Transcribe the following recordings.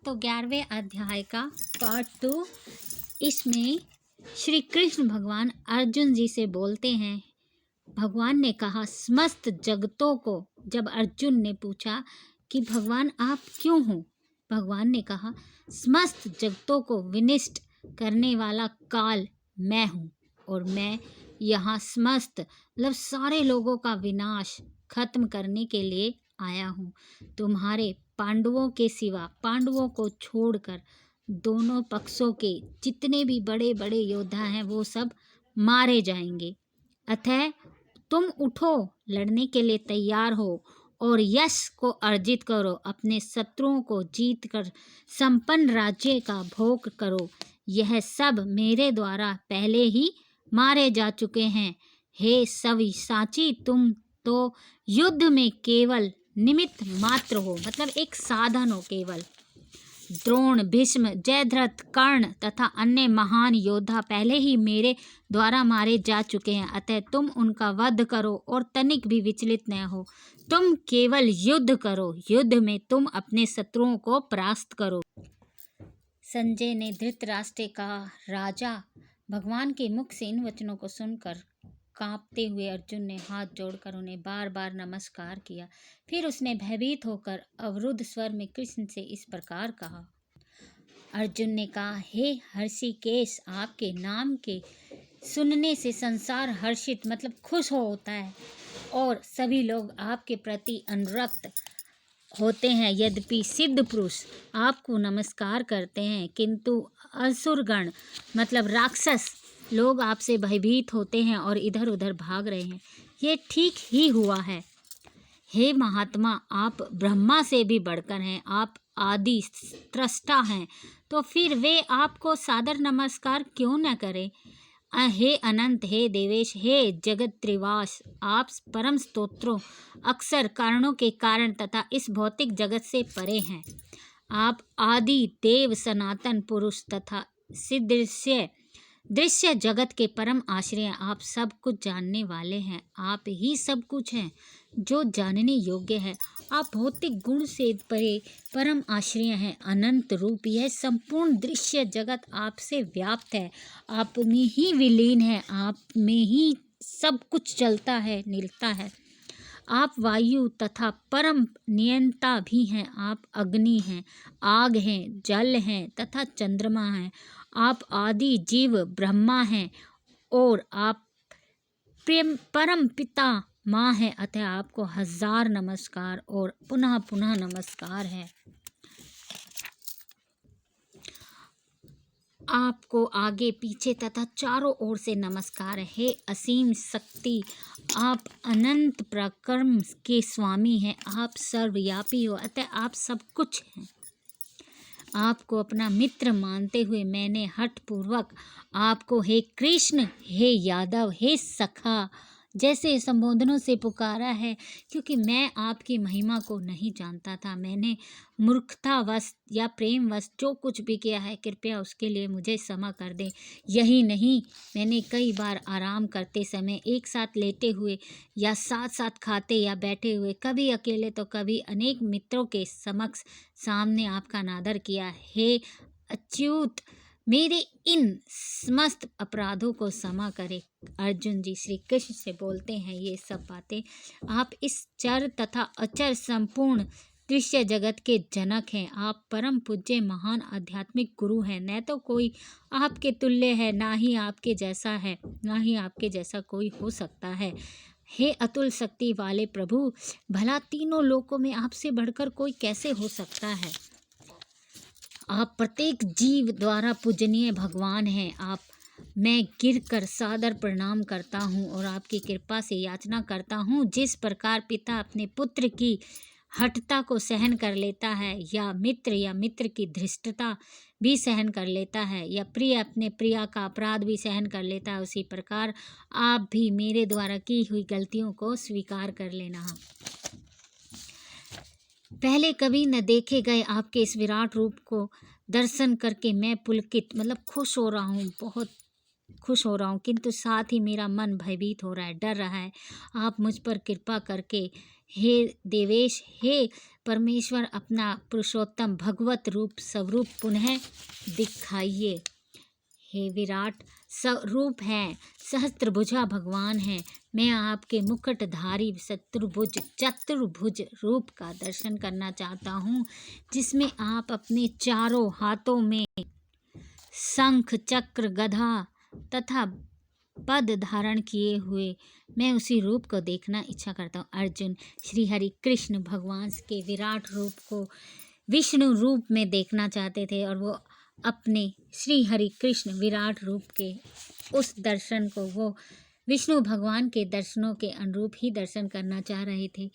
तो 11वें अध्याय का पार्ट 2। इसमें श्री कृष्ण भगवान अर्जुन जी से बोलते हैं। भगवान ने कहा समस्त जगतों को, जब अर्जुन ने पूछा कि भगवान आप क्यों हो, भगवान ने कहा समस्त जगतों को विनिष्ट करने वाला काल मैं हूँ और मैं यहाँ समस्त मतलब सारे लोगों का विनाश खत्म करने के लिए आया हूँ। तुम्हारे पांडवों के सिवा, पांडवों को छोड़कर दोनों पक्षों के जितने भी बड़े बड़े योद्धा हैं वो सब मारे जाएंगे। अतः तुम उठो, लड़ने के लिए तैयार हो और यश को अर्जित करो, अपने शत्रुओं को जीत कर संपन्न राज्य का भोग करो। यह सब मेरे द्वारा पहले ही मारे जा चुके हैं। हे सव्यसाची, तुम तो युद्ध में केवल निमित्त मात्र हो, मतलब एक साधन हो केवल। द्रोण, भीष्म, जयद्रथ, कर्ण तथा अन्य महान योद्धा पहले ही मेरे द्वारा मारे जा चुके हैं। अतः तुम उनका वध करो और तनिक भी विचलित न हो। तुम केवल युद्ध करो, युद्ध में तुम अपने शत्रुओं को परास्त करो। संजय ने धृतराष्ट्र कहा, राजा, भगवान के मुख से इन वचनों को सुनकर कांपते हुए अर्जुन ने हाथ जोड़कर उन्हें बार बार नमस्कार किया। फिर उसने भयभीत होकर अवरुद्ध स्वर में कृष्ण से इस प्रकार कहा। अर्जुन ने कहा, हे हर्षिकेश, आपके नाम के सुनने से संसार हर्षित मतलब खुश होता है और सभी लोग आपके प्रति अनुरक्त होते हैं। यद्यपि सिद्ध पुरुष आपको नमस्कार करते हैं, किंतु असुरगण मतलब राक्षस लोग आपसे भयभीत होते हैं और इधर उधर भाग रहे हैं। ये ठीक ही हुआ है। हे महात्मा, आप ब्रह्मा से भी बढ़कर हैं, आप आदि स्रष्टा हैं, तो फिर वे आपको सादर नमस्कार क्यों न करें। हे अनंत, हे देवेश, हे जगत त्रिवास, आप परम स्तोत्रों अक्षर कारणों के कारण तथा इस भौतिक जगत से परे हैं। आप आदि देव, सनातन पुरुष तथा सिदृश्य दृश्य जगत के परम आश्रय, आप सब कुछ जानने वाले हैं। आप ही सब कुछ हैं जो जानने योग्य है। आप भौतिक गुण से परे परम आश्रय हैं, अनंत रूप। यह संपूर्ण दृश्य जगत आपसे व्याप्त है, आप में ही विलीन है, आप में ही सब कुछ चलता है, निलता है। आप वायु तथा परम नियंता भी हैं। आप अग्नि हैं, आग हैं, जल हैं तथा चंद्रमा हैं। आप आदि जीव ब्रह्मा हैं और आप परम पिता माँ हैं। अतः आपको हजार नमस्कार और पुनः पुनः नमस्कार है। आपको आगे पीछे तथा चारों ओर से नमस्कार है। हे असीम शक्ति, आप अनंत पराक्रम के स्वामी हैं, आप सर्वव्यापी हो, अतः आप सब कुछ हैं। आपको अपना मित्र मानते हुए मैंने हठपूर्वक आपको हे कृष्ण, हे यादव, हे सखा जैसे संबोधनों से पुकारा है, क्योंकि मैं आपकी महिमा को नहीं जानता था। मैंने मूर्खतावश या प्रेमवश जो कुछ भी किया है, कृपया उसके लिए मुझे क्षमा कर दें। यही नहीं, मैंने कई बार आराम करते समय, एक साथ लेटे हुए या साथ साथ खाते या बैठे हुए, कभी अकेले तो कभी अनेक मित्रों के समक्ष सामने आपका अनादर किया। हे अच्युत, मेरे इन समस्त अपराधों को क्षमा करे। अर्जुन जी श्री कृष्ण से बोलते हैं ये सब बातें। आप इस चर तथा अचर संपूर्ण दृश्य जगत के जनक हैं। आप परम पूज्य महान आध्यात्मिक गुरु हैं। न तो कोई आपके तुल्य है, ना ही आपके जैसा है, ना ही आपके जैसा कोई हो सकता है। हे अतुल शक्ति वाले प्रभु, भला तीनों लोकों में आपसे बढ़कर कोई कैसे हो सकता है। आप प्रत्येक जीव द्वारा पूजनीय भगवान हैं। मैं गिरकर सादर प्रणाम करता हूँ और आपकी कृपा से याचना करता हूँ। जिस प्रकार पिता अपने पुत्र की हठता को सहन कर लेता है, या मित्र की धृष्टता भी सहन कर लेता है, या प्रिय अपने प्रिया का अपराध भी सहन कर लेता है, उसी प्रकार आप भी मेरे द्वारा की हुई गलतियों को स्वीकार कर लेना। पहले कभी न देखे गए आपके इस विराट रूप को दर्शन करके मैं पुलकित मतलब खुश हो रहा हूँ, बहुत खुश हो रहा हूँ, किंतु साथ ही मेरा मन भयभीत हो रहा है, डर रहा है। आप मुझ पर कृपा करके हे देवेश, हे परमेश्वर, अपना पुरुषोत्तम भगवत रूप स्वरूप पुनः दिखाइए। हे विराट स्वरूप हैं, सहस्त्रभुजा भगवान हैं, मैं आपके मुकुटधारी चतुर्भुज रूप का दर्शन करना चाहता हूँ, जिसमें आप अपने चारों हाथों में शंख चक्र गदा तथा पद धारण किए हुए मैं उसी रूप को देखना इच्छा करता हूँ। अर्जुन श्री हरि कृष्ण भगवान के विराट रूप को विष्णु रूप में देखना चाहते थे और वो अपने श्री हरि कृष्ण विराट रूप के उस दर्शन को वो विष्णु भगवान के दर्शनों के अनुरूप ही दर्शन करना चाह रहे थे।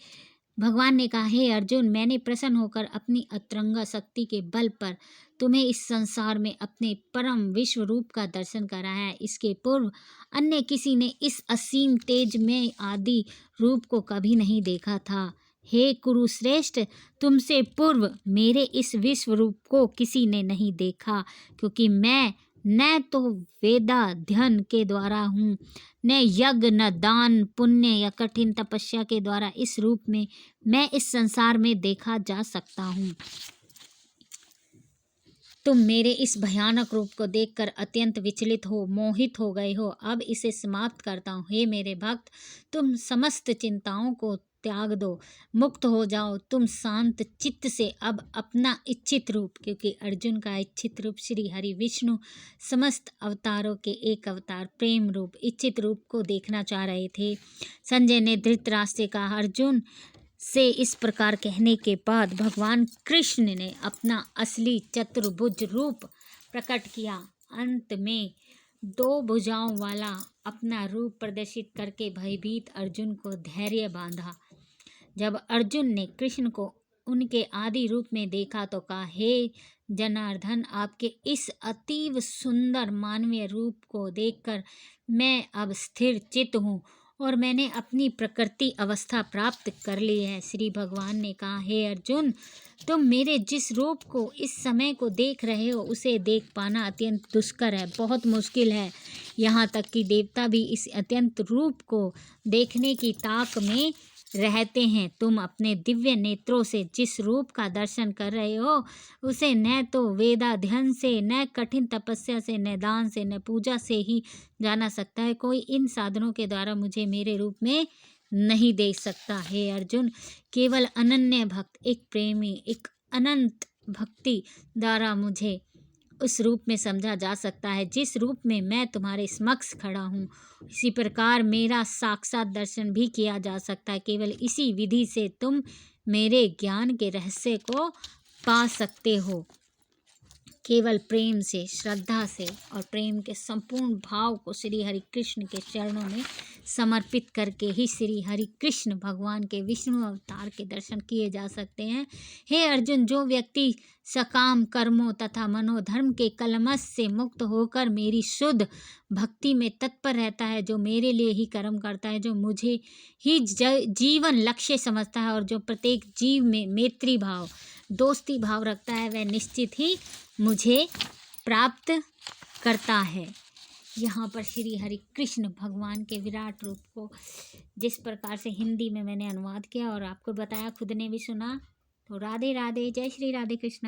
भगवान ने कहा, हे अर्जुन, मैंने प्रसन्न होकर अपनी अतरंगा शक्ति के बल पर तुम्हें इस संसार में अपने परम विश्व रूप का दर्शन कराया है। इसके पूर्व अन्य किसी ने इस असीम तेज में आदि रूप को कभी नहीं देखा था। हे कुरुश्रेष्ठ, तुमसे पूर्व मेरे इस विश्व रूप को किसी ने नहीं देखा, क्योंकि मैं न तो वेदाध्ययन के द्वारा हूँ, न यज्ञ, न दान पुण्य या कठिन तपस्या के द्वारा इस रूप में मैं इस संसार में देखा जा सकता हूँ। तुम मेरे इस भयानक रूप को देखकर अत्यंत विचलित हो, मोहित हो गए हो। अब इसे समाप्त करता हूँ। हे मेरे भक्त, तुम समस्त चिंताओं को त्याग दो, मुक्त हो जाओ। तुम शांत चित्त से अब अपना इच्छित रूप, क्योंकि अर्जुन का इच्छित रूप श्री हरि विष्णु समस्त अवतारों के एक अवतार प्रेम रूप इच्छित रूप को देखना चाह रहे थे। संजय ने धृतराष्ट्र से कहा, अर्जुन से इस प्रकार कहने के बाद भगवान कृष्ण ने अपना असली चतुर्भुज रूप प्रकट किया। अंत में 2 भुजाओं वाला अपना रूप प्रदर्शित करके भयभीत अर्जुन को धैर्य बांधा। जब अर्जुन ने कृष्ण को उनके आदि रूप में देखा तो कहा, हे जनार्दन, आपके इस अतीव सुंदर मानवीय रूप को देखकर मैं अब स्थिर चित्त हूँ और मैंने अपनी प्रकृति अवस्था प्राप्त कर ली है। श्री भगवान ने कहा, हे अर्जुन, तुम मेरे जिस रूप को इस समय को देख रहे हो उसे देख पाना अत्यंत दुष्कर है, बहुत मुश्किल है। यहाँ तक कि देवता भी इस अत्यंत रूप को देखने की ताक में रहते हैं। तुम अपने दिव्य नेत्रों से जिस रूप का दर्शन कर रहे हो उसे न तो वेदाध्ययन से, न कठिन तपस्या से, न दान से, न पूजा से ही जाना सकता है। कोई इन साधनों के द्वारा मुझे मेरे रूप में नहीं देख सकता। हे अर्जुन, केवल अनन्य भक्त, एक प्रेमी, एक अनंत भक्ति द्वारा मुझे उस रूप में समझा जा सकता है जिस रूप में मैं तुम्हारे समक्ष खड़ा हूँ। इसी प्रकार मेरा साक्षात दर्शन भी किया जा सकता है। केवल इसी विधि से तुम मेरे ज्ञान के रहस्य को पा सकते हो। केवल प्रेम से, श्रद्धा से और प्रेम के संपूर्ण भाव को श्री हरि कृष्ण के चरणों में समर्पित करके ही श्री हरि कृष्ण भगवान के विष्णु अवतार के दर्शन किए जा सकते हैं। हे अर्जुन, जो व्यक्ति सकाम कर्मों तथा मनोधर्म के कलमश से मुक्त होकर मेरी शुद्ध भक्ति में तत्पर रहता है, जो मेरे लिए ही कर्म करता है, जो मुझे ही जीवन लक्ष्य समझता है और जो प्रत्येक जीव में मैत्री भाव, दोस्ती भाव रखता है, वह निश्चित ही मुझे प्राप्त करता है। यहाँ पर श्री हरि कृष्ण भगवान के विराट रूप को जिस प्रकार से हिंदी में मैंने अनुवाद किया और आपको बताया, खुद ने भी सुना, तो राधे राधे, जय श्री राधे कृष्ण।